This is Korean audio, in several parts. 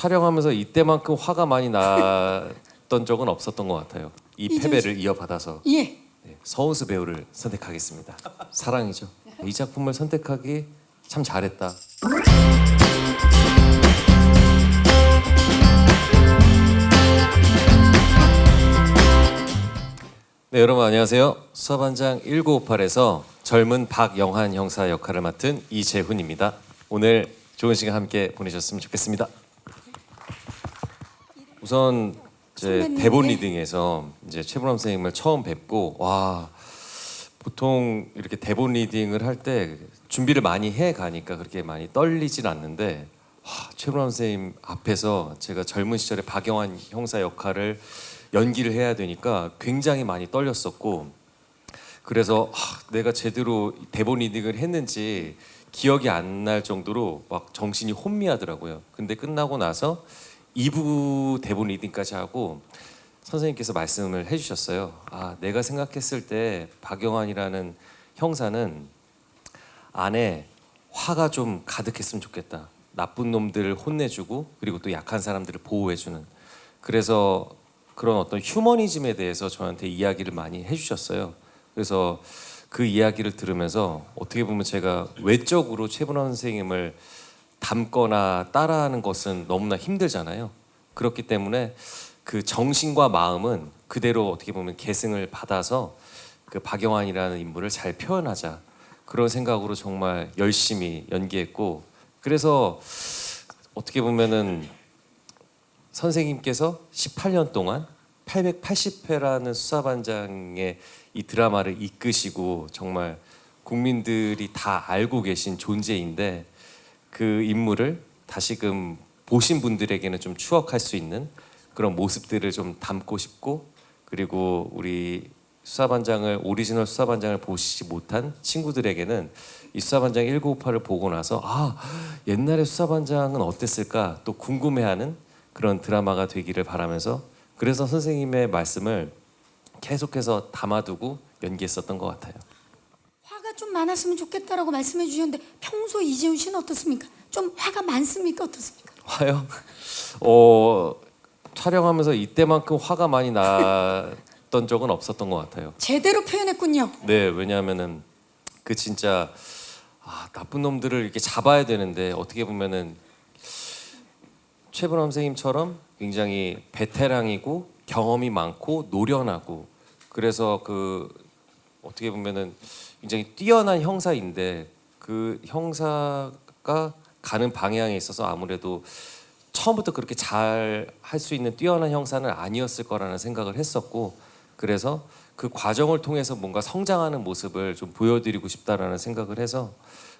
촬영하면서 이때만큼 화가 많이 났던 적은 없었던 것 같아요. 이 패배를 이어받아서 예. 네, 서은수 배우를 선택하겠습니다. 사랑이죠. 이 작품을 선택하기 참 잘했다. 네, 여러분 안녕하세요. 수사반장 1958에서 젊은 박영한 형사 역할을 맡은 이재훈입니다. 오늘 좋은 시간 함께 보내셨으면 좋겠습니다. 우선 제 대본 리딩에서 이제 최불암 선생님을 처음 뵙고 와, 보통 이렇게 대본 리딩을 할 때 준비를 많이 해 가니까 그렇게 많이 떨리진 않는데 최불암 선생님 앞에서 제가 젊은 시절에 박영한 형사 역할을 연기를 해야 되니까 굉장히 많이 떨렸었고, 그래서 내가 제대로 대본 리딩을 했는지 기억이 안 날 정도로 막 정신이 혼미하더라고요. 근데 끝나고 나서 2부 대본 리딩까지 하고 선생님께서 말씀을 해주셨어요. 내가 생각했을 때 박영환이라는 형사는 안에 화가 좀 가득했으면 좋겠다. 나쁜 놈들을 혼내주고 그리고 또 약한 사람들을 보호해주는. 그래서 그런 어떤 휴머니즘에 대해서 저한테 이야기를 많이 해주셨어요. 그래서 그 이야기를 들으면서 어떻게 보면 제가 외적으로 최불암 선생님을 닮거나 따라하는 것은 너무나 힘들잖아요. 그렇기 때문에 그 정신과 마음은 그대로 어떻게 보면 계승을 받아서 그 박영환이라는 인물을 잘 표현하자, 그런 생각으로 정말 열심히 연기했고, 그래서 어떻게 보면은 선생님께서 18년 동안 880회라는 수사반장의 이 드라마를 이끄시고 정말 국민들이 다 알고 계신 존재인데, 그 인물을 다시금 보신 분들에게는 좀 추억할 수 있는 그런 모습들을 좀 담고 싶고, 그리고 우리 수사반장을, 오리지널 수사반장을 보시지 못한 친구들에게는 이 수사반장 1958을 보고 나서 옛날에 수사반장은 어땠을까 또 궁금해하는 그런 드라마가 되기를 바라면서, 그래서 선생님의 말씀을 계속해서 담아두고 연기했었던 것 같아요. 화가 좀 많았으면 좋겠다라고 말씀해 주셨는데 평소 이재훈 씨는 어떻습니까? 좀 화가 많습니까? 어떻습니까? 화요? 촬영하면서 이때만큼 화가 많이 났던 적은 없었던 것 같아요. 제대로 표현했군요. 네, 왜냐하면은 그 진짜 나쁜 놈들을 이렇게 잡아야 되는데, 어떻게 보면은 최불암 선생님처럼 굉장히 베테랑이고 경험이 많고 노련하고, 그래서 그 어떻게 보면은 굉장히 뛰어난 형사인데, 그 형사가 가는 방향에 있어서 아무래도 처음부터 그렇게 잘 할 수 있는 뛰어난 형사는 아니었을 거라는 생각을 했었고, 그래서 그 과정을 통해서 뭔가 성장하는 모습을 좀 보여드리고 싶다라는 생각을 해서,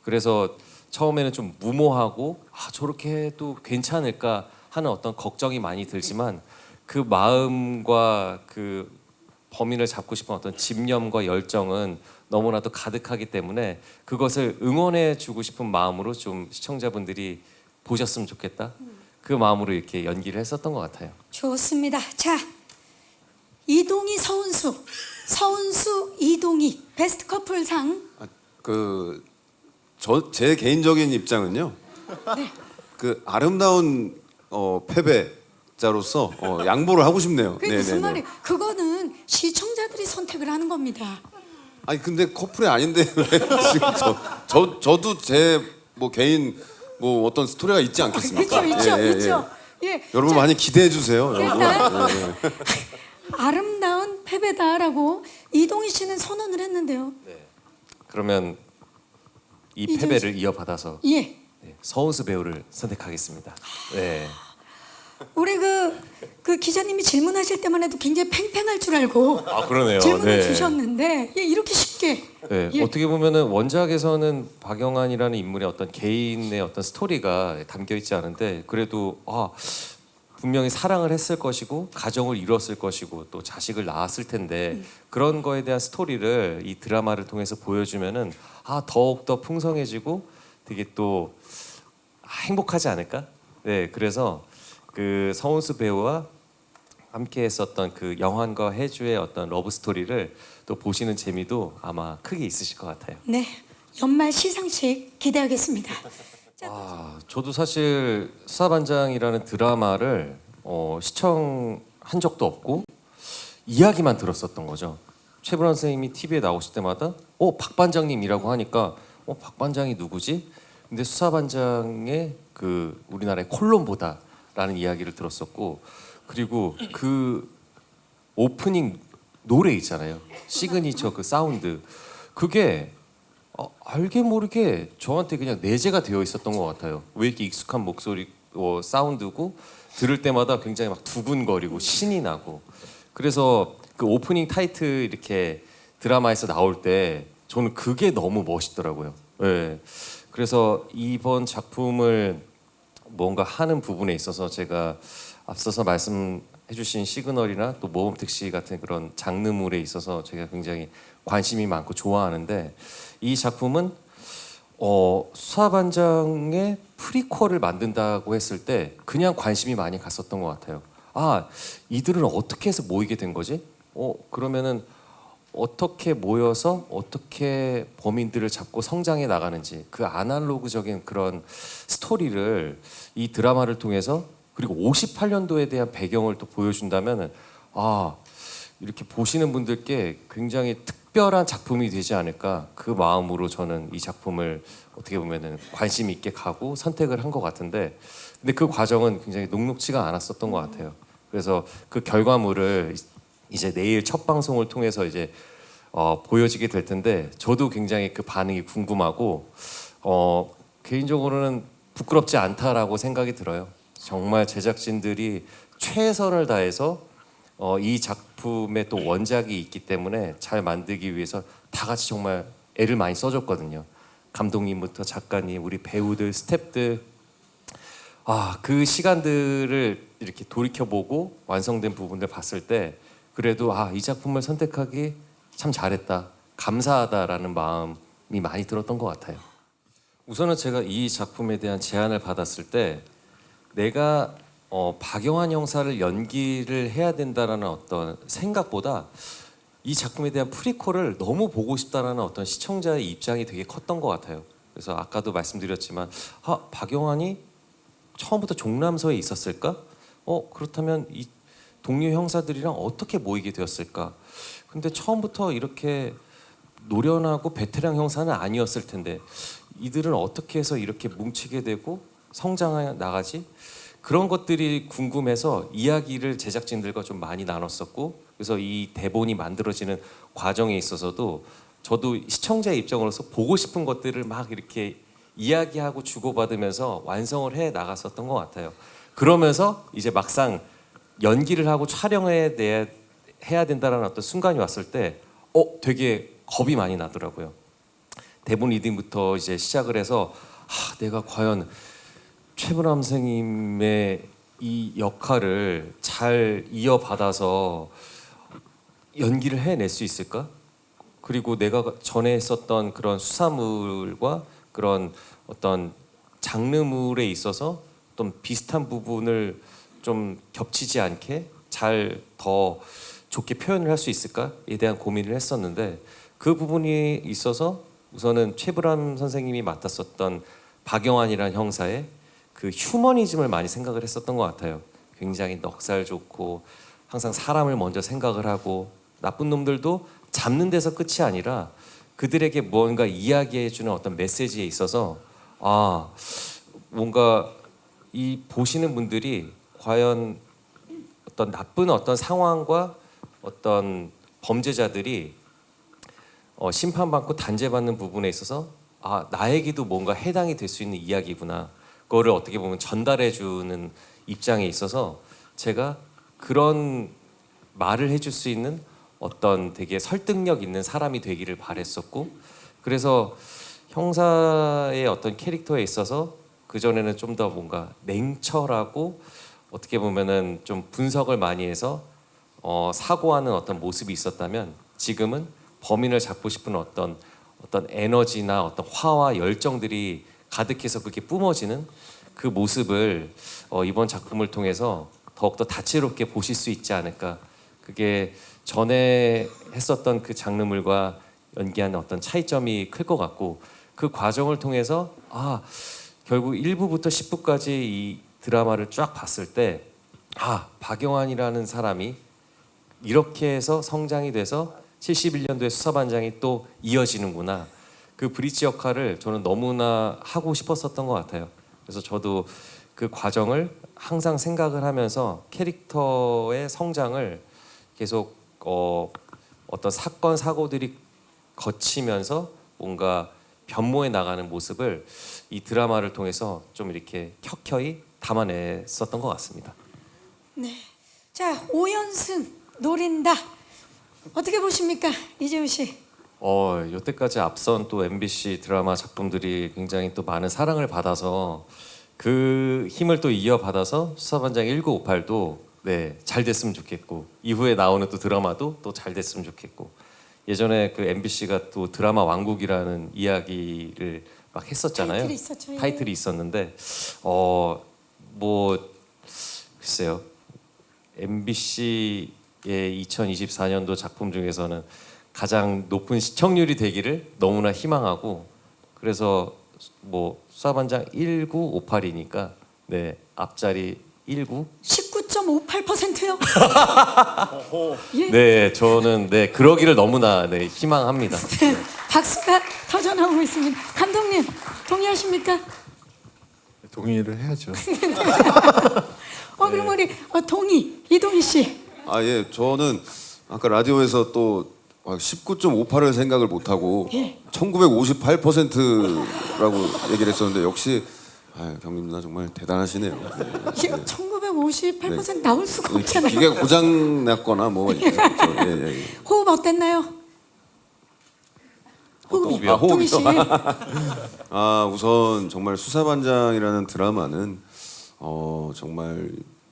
그래서 처음에는 좀 무모하고 저렇게 해도 괜찮을까 하는 어떤 걱정이 많이 들지만, 그 마음과 그 범인을 잡고 싶은 어떤 집념과 열정은 너무나도 가득하기 때문에 그것을 응원해 주고 싶은 마음으로 좀 시청자분들이 보셨으면 좋겠다, 그 마음으로 이렇게 연기를 했었던 것 같아요. 좋습니다. 자, 이동희 서은수, 서은수 이동희 베스트 커플상. 제 개인적인 입장은요. 네. 그 아름다운 패배자로서 양보를 하고 싶네요. 그게 무슨 말이에요? 그거는 시청자들이 선택을 하는 겁니다. 아니 근데 커플이 아닌데 왜 지금 저도 제 뭐 개인 뭐 어떤 스토리가 있지 않겠습니까? 있죠. 예. 여러분 많이 기대해 주세요. 일단 아름다운 패배다라고 이동희 씨는 선언을 했는데요. 그러면 이 패배를 이어받아서 예. 서은수 배우를 선택하겠습니다. 네. 우리 그 기자님이 질문하실 때만 해도 굉장히 팽팽할 줄 알고 그러네요. 질문을 주셨는데 이렇게 쉽게. 네, 어떻게 보면은 원작에서는 박영환이라는 인물의 어떤 개인의 어떤 스토리가 담겨 있지 않은데, 그래도 분명히 사랑을 했을 것이고 가정을 이뤘을 것이고 또 자식을 낳았을 텐데 그런 거에 대한 스토리를 이 드라마를 통해서 보여주면은 더욱 더 풍성해지고 되게 또 행복하지 않을까? 네, 그래서 그 서은수 배우와 함께 했었던 그 영환과 혜주의 어떤 러브 스토리를 또 보시는 재미도 아마 크게 있으실 것 같아요. 네, 연말 시상식 기대하겠습니다. 저도 사실 수사반장이라는 드라마를 시청한 적도 없고 이야기만 들었었던 거죠. 최불암 선생님이 TV에 나오실 때마다 박 반장님이라고 하니까 박 반장이 누구지? 근데 수사반장의 그 우리나라의 콜롬보다라는 이야기를 들었었고, 그리고 그 오프닝 노래 있잖아요. 시그니처 그 사운드, 그게 알게 모르게 저한테 그냥 내재가 되어 있었던 것 같아요. 왜 이렇게 익숙한 목소리 사운드고 들을 때마다 굉장히 막 두근거리고 신이 나고. 그래서 그 오프닝 타이틀 이렇게 드라마에서 나올 때 저는 그게 너무 멋있더라고요. 네. 그래서 이번 작품을 뭔가 하는 부분에 있어서 제가 앞서서 말씀해주신 시그널이나 또 모범특시 같은 그런 장르물에 있어서 제가 굉장히 관심이 많고 좋아하는데, 이 작품은 수사반장의 프리퀄을 만든다고 했을 때 그냥 관심이 많이 갔었던 것 같아요. 이들은 어떻게 해서 모이게 된 거지? 그러면은 어떻게 모여서 어떻게 범인들을 잡고 성장해 나가는지, 그 아날로그적인 그런 스토리를 이 드라마를 통해서, 그리고 58년도에 대한 배경을 또 보여준다면은 이렇게 보시는 분들께 굉장히 특별한 작품이 되지 않을까, 그 마음으로 저는 이 작품을 어떻게 보면은 관심 있게 가고 선택을 한 것 같은데, 근데 그 과정은 굉장히 녹록지가 않았었던 것 같아요. 그래서 그 결과물을 이제 내일 첫 방송을 통해서 이제 보여지게 될 텐데, 저도 굉장히 그 반응이 궁금하고 개인적으로는 부끄럽지 않다라고 생각이 들어요. 정말 제작진들이 최선을 다해서 이 작품에 또 원작이 있기 때문에 잘 만들기 위해서 다 같이 정말 애를 많이 써줬거든요. 감독님부터 작가님, 우리 배우들, 스태프들, 그 시간들을 이렇게 돌이켜보고 완성된 부분들 봤을 때 그래도 이 작품을 선택하기 참 잘했다, 감사하다라는 마음이 많이 들었던 것 같아요. 우선은 제가 이 작품에 대한 제안을 받았을 때 내가 박영환 형사를 연기를 해야 된다라는 어떤 생각보다 이 작품에 대한 프리퀄을 너무 보고 싶다라는 어떤 시청자의 입장이 되게 컸던 것 같아요. 그래서 아까도 말씀드렸지만 박영환이 처음부터 종남서에 있었을까? 그렇다면 이 동료 형사들이랑 어떻게 모이게 되었을까? 근데 처음부터 이렇게 노련하고 베테랑 형사는 아니었을 텐데 이들은 어떻게 해서 이렇게 뭉치게 되고 성장해 나가지? 그런 것들이 궁금해서 이야기를 제작진들과 좀 많이 나눴었고, 그래서 이 대본이 만들어지는 과정에 있어서도 저도 시청자의 입장으로서 보고 싶은 것들을 막 이렇게 이야기하고 주고받으면서 완성을 해 나갔었던 것 같아요. 그러면서 이제 막상 연기를 하고 촬영에 대해 해야 된다는 어떤 순간이 왔을 때 되게 겁이 많이 나더라고요. 대본 리딩부터 이제 시작을 해서 내가 과연 최불암 선생님의 이 역할을 잘 이어받아서 연기를 해낼 수 있을까? 그리고 내가 전에 했었던 그런 수사물과 그런 어떤 장르물에 있어서 어떤 비슷한 부분을 좀 겹치지 않게 잘 더 좋게 표현을 할 수 있을까에 대한 고민을 했었는데, 그 부분이 있어서 우선은 최불암 선생님이 맡았었던 박영환이라는 형사의 그 휴머니즘을 많이 생각을 했었던 것 같아요. 굉장히 넉살 좋고 항상 사람을 먼저 생각을 하고, 나쁜 놈들도 잡는 데서 끝이 아니라 그들에게 뭔가 이야기해주는 어떤 메시지에 있어서 뭔가 이 보시는 분들이 과연 어떤 나쁜 어떤 상황과 어떤 범죄자들이 심판받고 단죄받는 부분에 있어서 나에게도 뭔가 해당이 될 수 있는 이야기구나, 그거를 어떻게 보면 전달해주는 입장에 있어서 제가 그런 말을 해줄 수 있는 어떤 되게 설득력 있는 사람이 되기를 바랬었고, 그래서 형사의 어떤 캐릭터에 있어서 그전에는 좀 더 뭔가 냉철하고 어떻게 보면은 좀 분석을 많이 해서 사고하는 어떤 모습이 있었다면, 지금은 범인을 잡고 싶은 어떤 에너지나 어떤 화와 열정들이 가득해서 그렇게 뿜어지는 그 모습을 이번 작품을 통해서 더욱더 다채롭게 보실 수 있지 않을까. 그게 전에 했었던 그 장르물과 연기하는 어떤 차이점이 클 것 같고, 그 과정을 통해서 결국 1부부터 10부까지 이 드라마를 쫙 봤을 때 박영환이라는 사람이 이렇게 해서 성장이 돼서 71년도에 수사반장이 또 이어지는구나. 그 브릿지 역할을 저는 너무나 하고 싶었었던 것 같아요. 그래서 저도 그 과정을 항상 생각을 하면서 캐릭터의 성장을 계속 어떤 사건 사고들이 거치면서 뭔가 변모해 나가는 모습을 이 드라마를 통해서 좀 이렇게 켜켜이 담아냈었던 것 같습니다. 네. 자, 5연승 노린다. 어떻게 보십니까, 이재훈 씨? 여태까지 앞선 또 MBC 드라마 작품들이 굉장히 또 많은 사랑을 받아서 그 힘을 또 이어받아서 수사반장 1958도 잘 됐으면 좋겠고 이후에 나오는 또 드라마도 또 잘 됐으면 좋겠고 예전에 그 MBC가 또 드라마 왕국이라는 이야기를 막 했었잖아요. 타이틀이 있었죠. 예. 타이틀이 있었는데 뭐 글쎄요. MBC의 2024년도 작품 중에서는 가장 높은 시청률이 되기를 너무나 희망하고 그래서 뭐 수사반장 1958이니까 앞자리 19 19.58%요? 예. 네, 저는 그러기를 너무나 희망합니다. 박수가 터져나오고 있습니다. 감독님 동의하십니까? 동의를 해야죠. 그럼 우리 동의 이동희 씨. 예, 저는 아까 라디오에서 또 19.58을 생각을 못하고 1958%라고 얘기를 했었는데 역시 경림 누나 정말 대단하시네요. 네. 1958% 나올 수가 없잖아요. 기계가 고장 났거나 뭐 예. 호흡 어땠나요? 호흡이요? 동희 씨. 우선 정말 수사반장이라는 드라마는 정말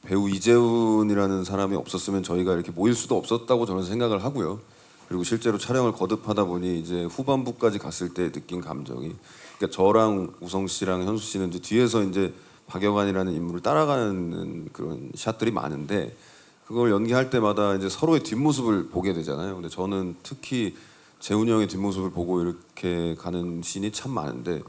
배우 이재훈이라는 사람이 없었으면 저희가 이렇게 모일 수도 없었다고 저는 생각을 하고요. 그리고 실제로 촬영을 거듭하다 보니 이제 후반부까지 갔을 때 느낀 감정이 그러니까 저랑 우성 씨랑 현수 씨는 이제 뒤에서 이제 박영환이라는 인물을 따라가는 그런 샷들이 많은데 그걸 연기할 때마다 이제 서로의 뒷모습을 보게 되잖아요. 근데 저는 특히 재훈이 형의 뒷모습을 보고 이렇게 가는 씬이 참 많은데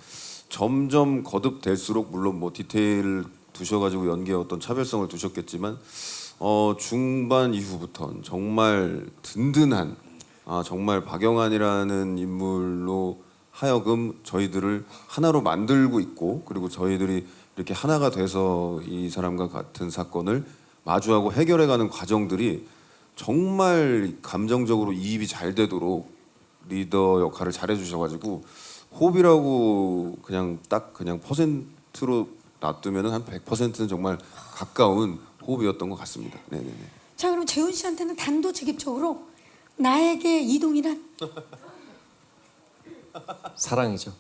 점점 거듭될수록 물론 뭐 디테일 두셔가지고 연기에 어떤 차별성을 두셨겠지만 중반 이후부터는 정말 든든한 정말 박영환이라는 인물로 하여금 저희들을 하나로 만들고 있고 그리고 저희들이 이렇게 하나가 돼서 이 사람과 같은 사건을 마주하고 해결해가는 과정들이 정말 감정적으로 이입이 잘 되도록 리더 역할을 잘해주셔가지고 호흡이라고 그냥 퍼센트로 놔두면 한 100%는 정말 가까운 호흡이었던 것 같습니다. 네네네. 자, 그럼 재훈 씨한테는 단도직입적으로 나에게 이동이란 사랑이죠.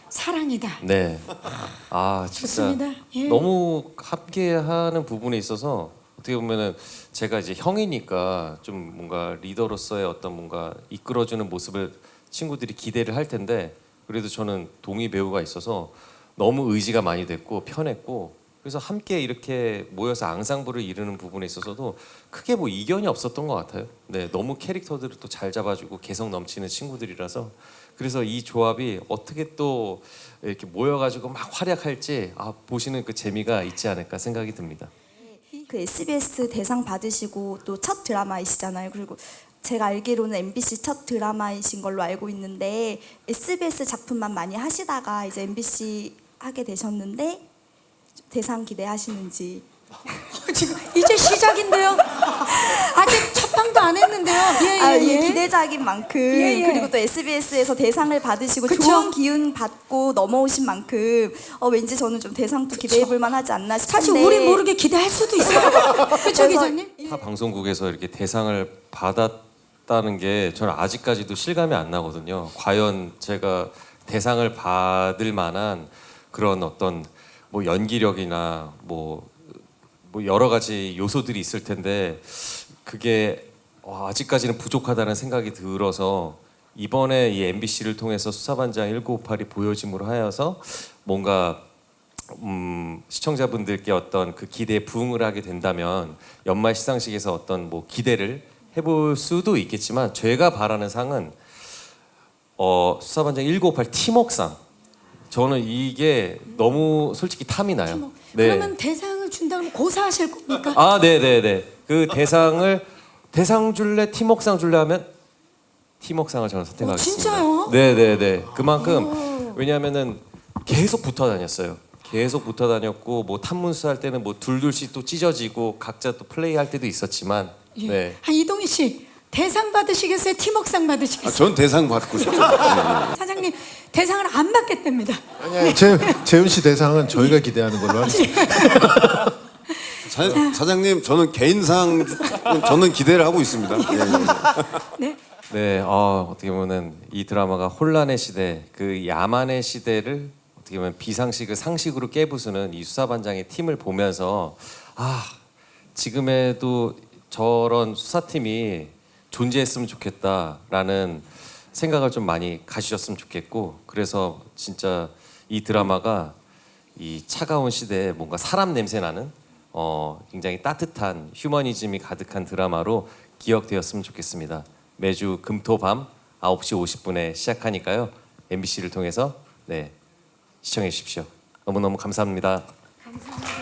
사랑이다. 네. 진짜 좋습니다. 예. 너무 함께하는 부분에 있어서 어떻게 보면은 제가 이제 형이니까 좀 뭔가 리더로서의 어떤 뭔가 이끌어주는 모습을 친구들이 기대를 할 텐데 그래도 저는 동희 배우가 있어서 너무 의지가 많이 됐고 편했고 그래서 함께 이렇게 모여서 앙상블을 이루는 부분에 있어서도 크게 뭐 이견이 없었던 것 같아요. 너무 캐릭터들을 또 잘 잡아주고 개성 넘치는 친구들이라서 그래서 이 조합이 어떻게 또 이렇게 모여가지고 막 활약할지 보시는 그 재미가 있지 않을까 생각이 듭니다. 그 SBS 대상 받으시고 또 첫 드라마이시잖아요. 그리고 제가 알기로는 MBC 첫 드라마이신 걸로 알고 있는데 SBS 작품만 많이 하시다가 이제 MBC 하게 되셨는데 대상 기대하시는지. 지금 이제 시작인데요. 아직 첫 방도 안 했는데요. 예. 기대작인 만큼 예. 그리고 또 SBS에서 대상을 받으시고 그쵸? 좋은 기운 받고 넘어오신 만큼 왠지 저는 좀 대상도 기대해볼 만하지 않나 싶은데 사실 우리 모르게 기대할 수도 있어요. 그렇죠, 기자님? 타 방송국에서 이렇게 대상을 받았다는 게 저는 아직까지도 실감이 안 나거든요. 과연 제가 대상을 받을 만한 그런 어떤 뭐 연기력이나 뭐 여러 가지 요소들이 있을 텐데 그게 아직까지는 부족하다는 생각이 들어서 이번에 이 MBC를 통해서 수사반장 1958이 보여짐으로 하여서 뭔가 시청자분들께 어떤 그 기대에 부응을 하게 된다면 연말 시상식에서 어떤 뭐 기대를 해볼 수도 있겠지만 제가 바라는 상은 수사반장 1958 팀웍상 저는 이게 너무 솔직히 탐이 나요. 팀워. 그러면 대상을 준다 그러면 고사하실 겁니까? 아, 네네네. 그 대상 줄래 팀웍상 줄래 하면 팀웍상을 저는 선택하겠습니다. 진짜요? 네네네. 그만큼 왜냐하면은 계속 붙어 다녔어요. 계속 붙어 다녔고 뭐 탐문수 할 때는 뭐 둘둘씩 또 찢어지고 각자 또 플레이 할 때도 있었지만 예. 네. 이동희 씨 대상 받으시겠어요? 팀웍상 받으시겠어요? 전 대상 받고 싶죠. 사장님 대상을 안 받겠답니다. 아니, 재훈 씨 대상은 저희가 기대하는 걸로 하겠습니다. 사장님, 저는 개인상 저는 기대를 하고 있습니다. 예, 예. 네. 네, 어떻게 보면 이 드라마가 혼란의 시대, 그 야만의 시대를 어떻게 보면 비상식을 상식으로 깨부수는 이 수사반장의 팀을 보면서 지금에도 저런 수사팀이 존재했으면 좋겠다라는 생각을 좀 많이 가지셨으면 좋겠고, 그래서 진짜 이 드라마가 이 차가운 시대에 뭔가 사람 냄새 나는 굉장히 따뜻한 휴머니즘이 가득한 드라마로 기억되었으면 좋겠습니다. 매주 금토밤 9시 50분에 시작하니까요. MBC를 통해서 시청해 주십시오. 너무너무 감사합니다. 감사합니다.